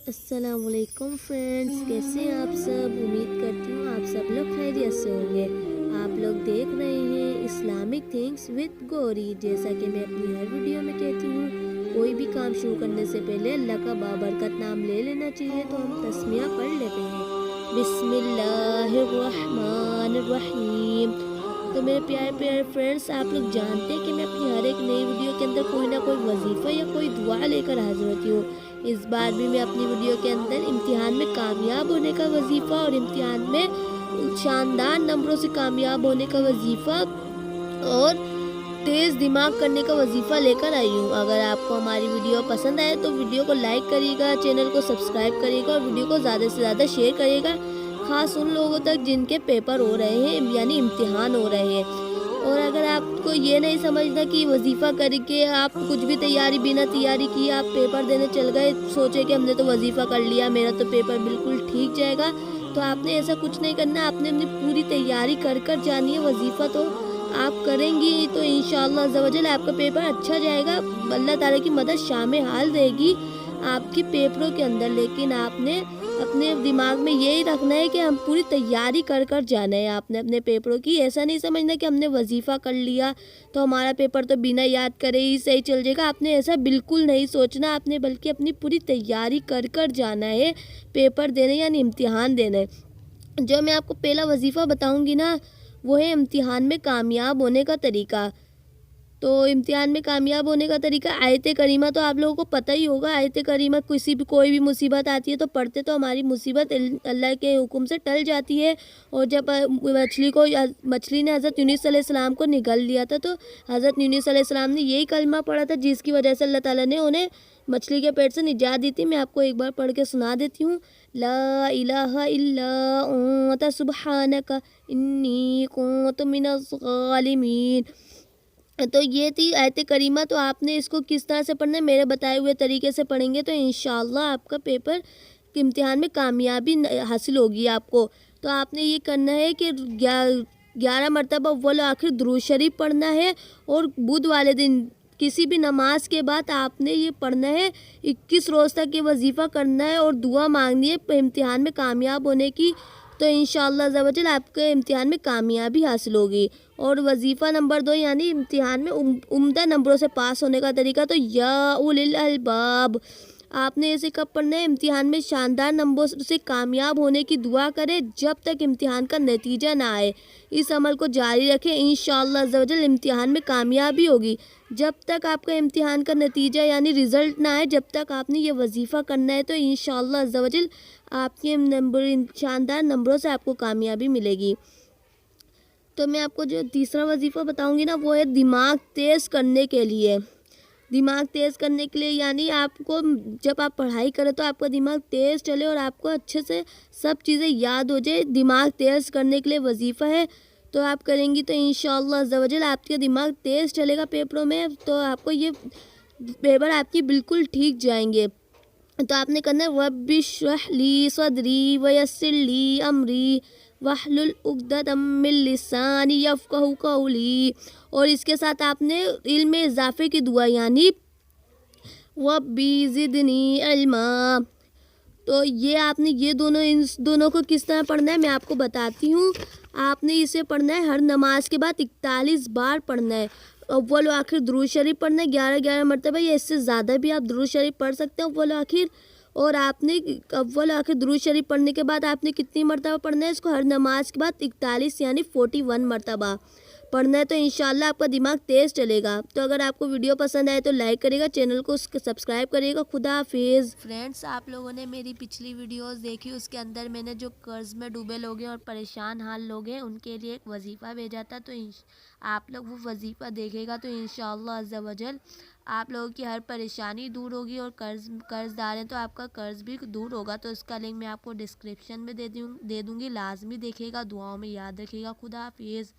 अस्सलाम वालेकुम फ्रेंड्स, कैसे हैं आप सब। उम्मीद करती हूँ आप सब लोग खैरियत से होंगे। आप लोग देख रहे हैं इस्लामिक थिंग्स विद गौरी। जैसा कि मैं अपनी हर वीडियो में कहती हूँ, कोई भी काम शुरू करने से पहले अल्लाह का बाबरकत नाम ले लेना चाहिए। तो हम तस्मिया पढ़ लेते हैं, बिस्मिल्लाहिर्रहमानिर्रहीम। तो मेरे प्यारे प्यारे फ्रेंड्स, आप लोग जानते हैं कि मैं अपनी हर एक नई वीडियो के अंदर कोई ना कोई वजीफ़ा या कोई दुआ लेकर हाजिर होती हूँ। इस बार भी मैं अपनी वीडियो के अंदर इम्तिहान में कामयाब होने का वजीफ़ा और इम्तिहान में शानदार नंबरों से कामयाब होने का वजीफ़ा और तेज़ दिमाग करने का वजीफ़ा लेकर आई हूँ। अगर आपको हमारी वीडियो पसंद आए तो वीडियो को लाइक करिएगा, चैनल को सब्सक्राइब करिएगा और वीडियो को ज़्यादा से ज़्यादा शेयर करिएगा, ख़ास उन लोगों तक जिनके पेपर हो रहे हैं यानी इम्तिहान हो रहे हैं। और अगर आपको ये नहीं समझना कि वजीफ़ा करके आप कुछ भी बिना तैयारी किए आप पेपर देने चल गए, सोचे कि हमने तो वजीफ़ा कर लिया, मेरा तो पेपर बिल्कुल ठीक जाएगा, तो आपने ऐसा कुछ नहीं करना। आपने अपनी पूरी तैयारी कर जानी है। वजीफ़ा तो आप करेंगी तो इंशाअल्लाह अज़्ज़वजल आपका पेपर अच्छा जाएगा। अल्लाह ताला की मदद शामिल हाल देगी आपकी पेपरों के अंदर। लेकिन आपने अपने दिमाग में यही रखना है कि हम पूरी तैयारी कर जाना है आपने अपने पेपरों की। ऐसा नहीं समझना कि हमने वजीफ़ा कर लिया तो हमारा पेपर तो बिना याद करे ही सही चल जाएगा। आपने ऐसा बिल्कुल नहीं सोचना। आपने बल्कि अपनी पूरी तैयारी कर जाना है पेपर देने यानी इम्तिहान देने। जो मैं आपको पहला वजीफ़ा बताऊँगी ना, वो है इम्तिहान में कामयाब होने का तरीका। तो इम्तिहान में कामयाब होने का तरीका, आयत करीमा तो आप लोगों को पता ही होगा। आयत करीमा कोई भी मुसीबत आती है तो पढ़ते तो हमारी मुसीबत अल्लाह के हुक्म से टल जाती है। और जब मछली ने हज़रत यूनुस अलैहिस्सलाम को निगल लिया था, तो हज़रत यूनुस अलैहिस्सलाम ने यही कलमा पढ़ा था जिसकी वजह से अल्लाह ताला ने उन्हें मछली के पेट से निजात दी थी। मैं आपको एक बार पढ़ के सुना देती हूँ। ला इलाहा इल्ला अंता सुब्हानका इन्नी कुन्तु मिनज़ ज़ालिमीन। तो ये थी आयत करीमा। तो आपने इसको किस तरह से पढ़ना है, मेरे बताए हुए तरीके से पढ़ेंगे तो इंशाअल्लाह आपका पेपर के इम्तिहान में कामयाबी हासिल होगी आपको। तो आपने ये करना है कि 11 मरतबा अव्वल आखिर दुरूद शरीफ पढ़ना है। और बुध वाले दिन किसी भी नमाज के बाद आपने ये पढ़ना है। 21 रोज़ तक ये वजीफ़ा करना है और दुआ मांगनी है इम्तिहान में कामयाब होने की। तो इंशाअल्लाह अज़्ज़वजल आपके इम्तिहान में कामयाबी हासिल होगी। और वजीफ़ा नंबर 2 यानी इम्तिहान में उम्दा नंबरों से पास होने का तरीका, तो या उलिल अलबाब। आपने इसे कब पढ़ना है, इम्तिहान में शानदार नंबरों से कामयाब होने की दुआ करें जब तक इम्तिहान का नतीजा ना आए। इस अमल को जारी रखें, इंशाअल्लाह अज़्ज़वजल इम्तिहान में कामयाबी होगी। जब तक आपका इम्तिहान का नतीजा यानी रिज़ल्ट ना आए, जब तक आपने ये वजीफ़ा करना है। तो इंशाअल्लाह अज़्ज़वजल आपके शानदार नंबरों से आपको कामयाबी मिलेगी। तो मैं आपको जो तीसरा वजीफ़ा बताऊंगी ना, वो है दिमाग तेज़ करने के लिए। दिमाग तेज़ करने के लिए यानी आपको जब आप पढ़ाई करें तो आपका दिमाग तेज़ चले और आपको अच्छे से सब चीज़ें याद हो जाए। दिमाग तेज़ करने के लिए वजीफ़ा है। तो आप करेंगी तो इंशाअल्लाह अज़्ज़वजल आपका दिमाग तेज़ चलेगा पेपरों में। तो आपको ये पेपर आपकी बिल्कुल ठीक जाएंगे। तो आपने करना है रब्बि इश्रह ली सदरी वयस्सिर ली अमरी वहलुल उक़दतम मिन लिसानी यफ़क़हू क़ौली। और इसके साथ आपने इल्म में इजाफ़े की दुआ यानी रब्बी ज़िदनी इल्मा। तो ये आपने इन दोनों को किस तरह पढ़ना है मैं आपको बताती हूँ। आपने इसे पढ़ना है हर नमाज के बाद 41 बार पढ़ना है। अव्वल व आखिर दुरूद शरीफ पढ़ना है 11 मरतबा, या इससे ज़्यादा भी आप दुरूद शरीफ पढ़ सकते हैं अव्वल आखिर। और आपने अव्वल आखिर दुरूद शरीफ पढ़ने के बाद आपने कितनी मरतबा पढ़ना है, इसको हर नमाज के बाद 41 यानी 41 मरतबा पढ़ना है। तो इंशाअल्लाह आपका दिमाग तेज़ चलेगा। तो अगर आपको वीडियो पसंद आए तो लाइक करिएगा, चैनल को सब्सक्राइब करिएगा। खुदा हाफिज़। फ्रेंड्स, आप लोगों ने मेरी पिछली वीडियोस देखी, उसके अंदर मैंने जो कर्ज़ में डूबे लोग हैं और परेशान हाल लोग हैं उनके लिए एक वजीफ़ा भेजा था। तो आप लोग वो वजीफ़ा देखेगा तो इंशाअल्लाह अज़्ज़वजल आप लोगों की हर परेशानी दूर होगी। और कर्ज़दार हैं तो आपका कर्ज़ भी दूर होगा। तो इसका लिंक मैं आपको डिस्क्रिप्शन में दे दूँगी, लाजमी देखिएगा, दुआओं में याद रखिएगा। खुदा हाफिज़।